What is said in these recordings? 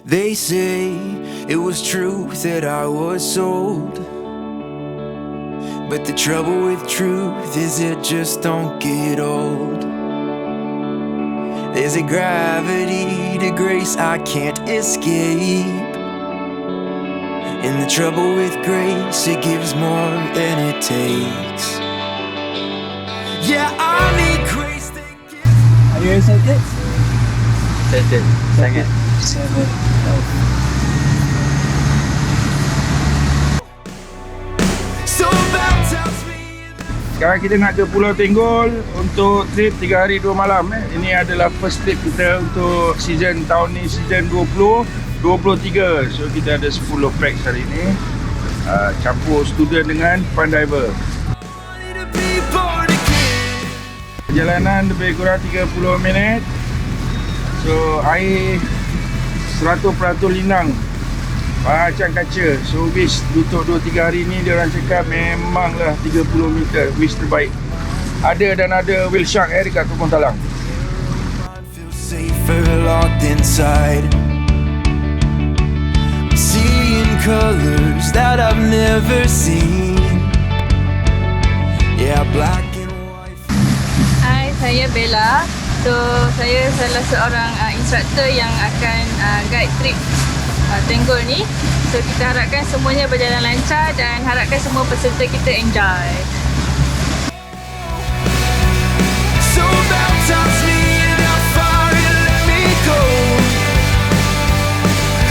They say it was true that I was sold, but the trouble with truth is it just don't get old. There's a gravity to grace I can't escape, and the trouble with grace, it gives more than it takes. Yeah, I need grace that gives. Are you excited? Excited, sangat. So baptize me. Sekarang kita nak ke Pulau Tenggol untuk trip 3 hari 2 malam. Ini adalah first trip kita untuk season tahun ni, season 2023. So kita ada 10 packs hari ni, campur student dengan fun diver. Perjalanan lebih kurang 30 minit. So air 100% linang macam kaca. So wish untuk 2-3 hari ni dia orang cakap memanglah 30 meter wish terbaik. Ada dan ada whale shark dekat Tokong Talang. Seeing colors that I've never seen. Yeah, black and white. Hai, saya Bella. So, saya salah seorang instructor yang akan guide trip Tenggol ni. So, kita harapkan semuanya berjalan lancar dan harapkan semua peserta kita enjoy. So baptize me in that fire and let me go.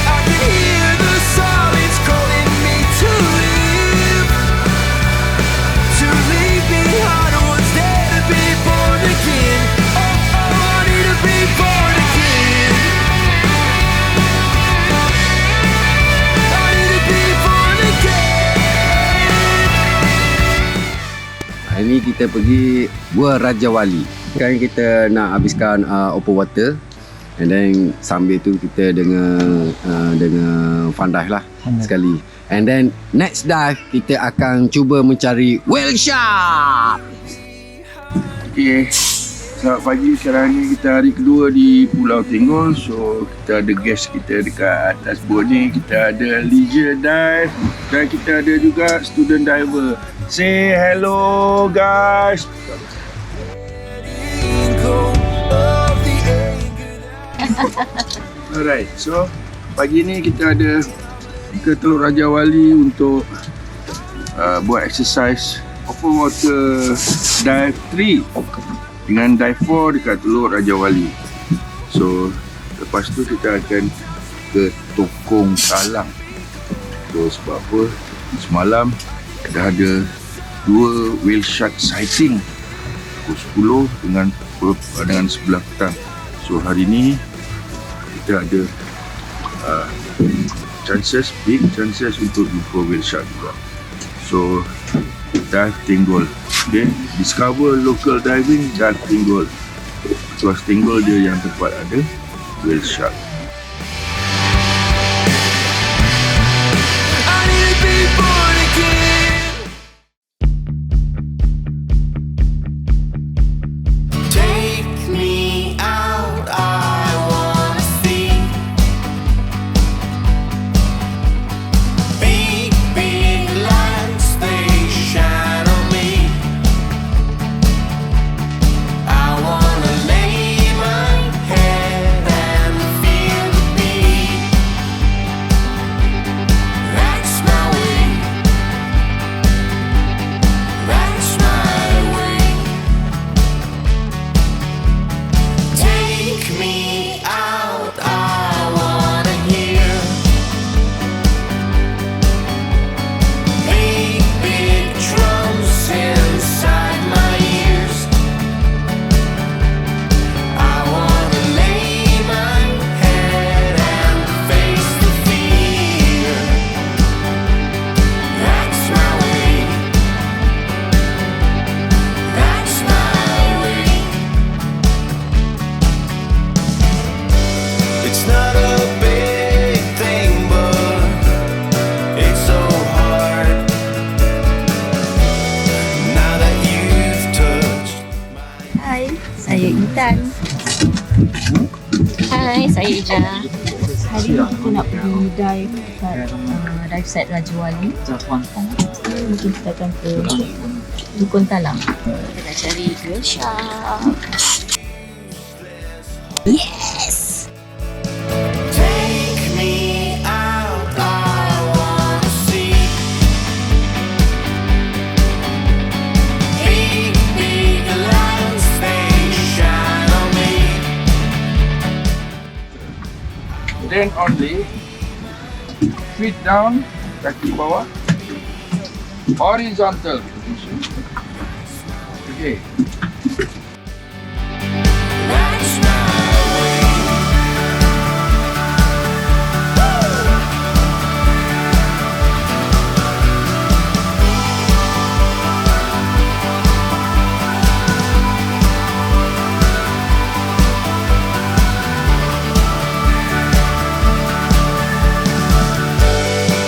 I can hear the silence calling me to live, to leave behind what's there to be born again. Oh, I need to be born again. I need to be born again. Hari ni kita pergi Gua Rajawali. Sekarang kita nak habiskan open water, and then sambil tu kita dengan fun dive lah sekali. And then next dive kita akan cuba mencari whale shark. Okay, selamat pagi. Sekarang ni kita hari kedua di Pulau Tenggol. So kita ada guest kita dekat atas boat ni. Kita ada leisure dive dan kita ada juga student diver. Say hello guys. Alright, so pagi ni kita ada ke Teluk Rajawali untuk buat exercise open water dive 3 dengan dive 4 dekat Teluk Rajawali. So lepas tu kita akan ke Tokong Talang. So sebab apa, semalam dah ada 2 whale shark sighting pukul 10 dengan 11 petang. So hari ni kita ada big chances untuk jumpa whale shark juga. So dive Tenggol, okay? Discover local diving, dive Tenggol. Because Tenggol dia yang tempat ada whale shark. I need to be born again. Take me out, I wanna see big, big lights, they shine on me. I wanna lay my head and feel the beat. That's my way. That's my way. Take me out, I wanna hear big, big drums inside my ears. I wanna lay my head and face the fear. That's my way. That's my way. It's not a big thing, but it's so hard. Now that you've touched Hai, saya Intan. Hai, saya Ija. hari ni kita nak pergi dive kat dive site Rajawali. Mungkin kita akan ke Tokong Talang. Kita nak cari girl shark. Yes! Take me out, I wanna see. Big lights, they shine on me. Then only feet down, kaki bawah, horizontal position. Okay. That's my way.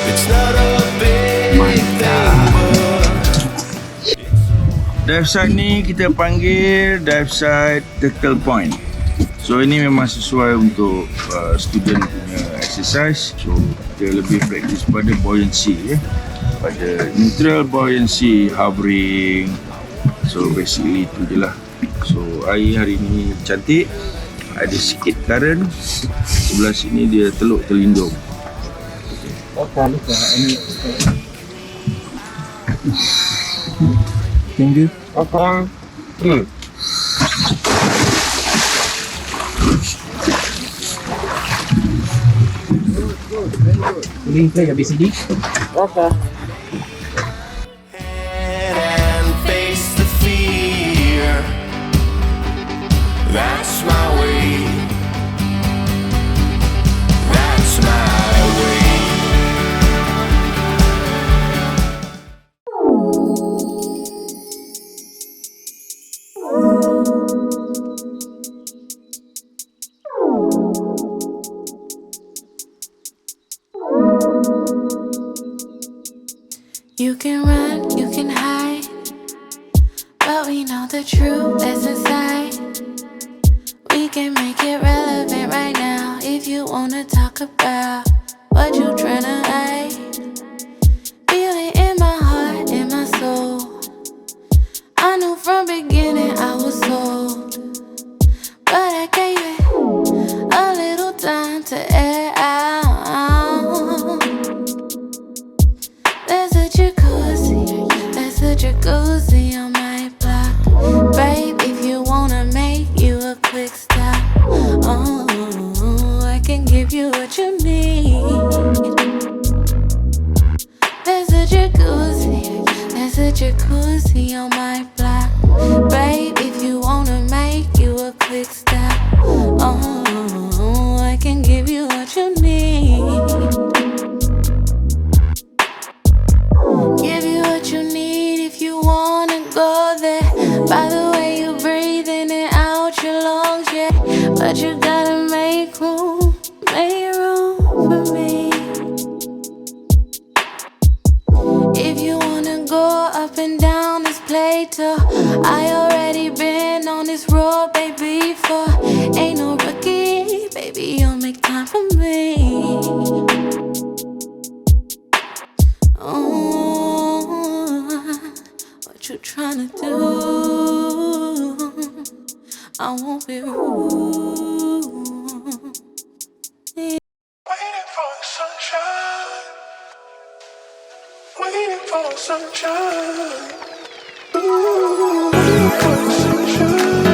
It's not a big thing, Dive site ni kita panggil dive site Tenggol Point. So ini memang sesuai untuk student punya exercise. So kita lebih praktis pada buoyancy, pada neutral buoyancy, hovering. So basically itu je lah. So air hari ni cantik, ada sikit current. Sebelah sini dia teluk terlindung. Tinggi. Boleh play ABCD? and face the fear. That's my way. That's my way. You can run, you can hide, but we know the truth that's inside. We can make it relevant right now if you wanna talk about what you tryna hide. Feel it in my heart, in my soul. I knew from beginning I was sold, but I gave it a little time to air out. Jacuzzi on my block, babe. If you wanna make you a quick stop, oh, I can give you what you need. There's a jacuzzi on my block, babe. If you wanna make you a quick stop, oh, I can give you what you need. Give you what you need if you wanna go there. By the way you breathe in and out your lungs, yeah. But you gotta make room for me. If you wanna go up and down this Plato, I already been on this road, baby, before. Ain't no rookie, baby, you'll make time for me. What you tryna do? I won't be rude. Waiting for the sunshine. Waiting for the sunshine. Ooh, waiting for the sunshine.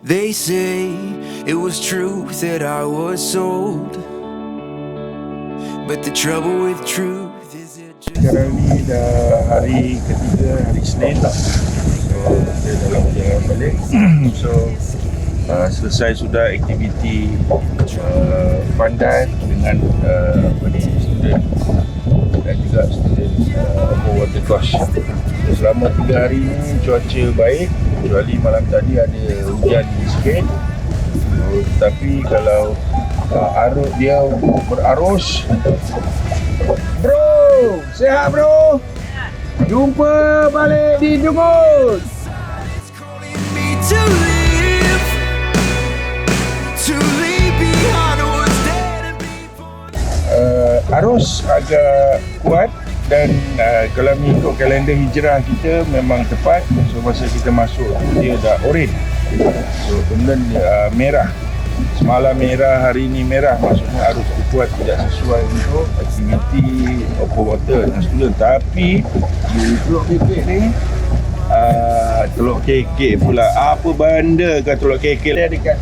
They say it was truth that I was sold, but the trouble with truth is it just... Sekarang ni dah hari ketiga, hari Senin. So kita dalam perjalanan balik. So selesai sudah aktiviti fun dive dengan student dan juga student openwater course. Selama 3 hari ni cuaca baik, kecuali malam tadi ada hujan sikit. Tapi kalau arus dia berarus, bro, sihat bro, jumpa balik di Dungun. To live, to leave behind what's dead and be born. Arus agak kuat dan kalau mengikut kalender hijrah kita memang tepat. So masa kita masuk dia dah oren. So kemudian merah. Semalam merah, hari ni merah, maksudnya arus kuat tidak sesuai untuk aktiviti openwater dengan student. Tapi di Teluk Kekek ni Teluk Kekek pula, apa benda kat Teluk Kekek dia dekat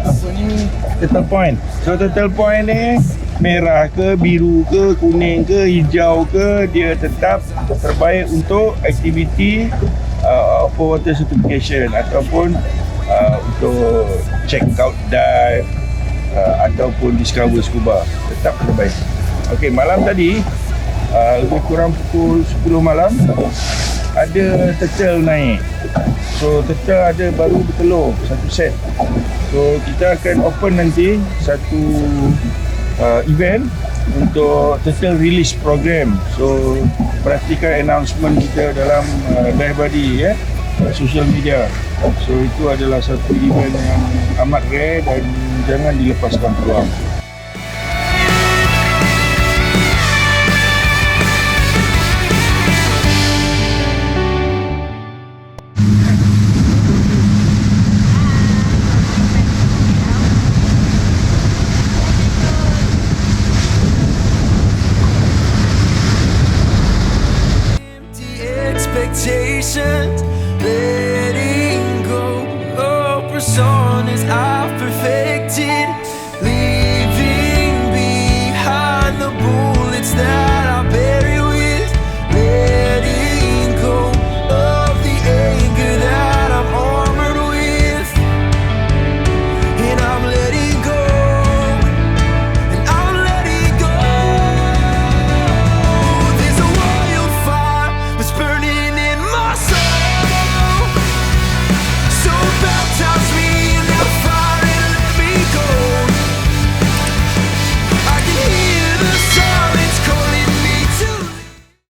apa ni, turtle point. So turtle point ni merah ke, biru ke, kuning ke, hijau ke, dia tetap terbaik untuk aktiviti openwater certification ataupun untuk check out dive ataupun discover scuba, tetap terbaik. Okey, malam tadi lebih kurang pukul 10 malam ada turtle naik. So turtle ada baru bertelur satu set. So kita akan open nanti satu event untuk turtle release program. So perhatikan announcement kita dalam Dive Buddy social media. So itu adalah satu event yang amat rare dan jangan dilepaskan peluang. Expectations, letting go. Oh, personas.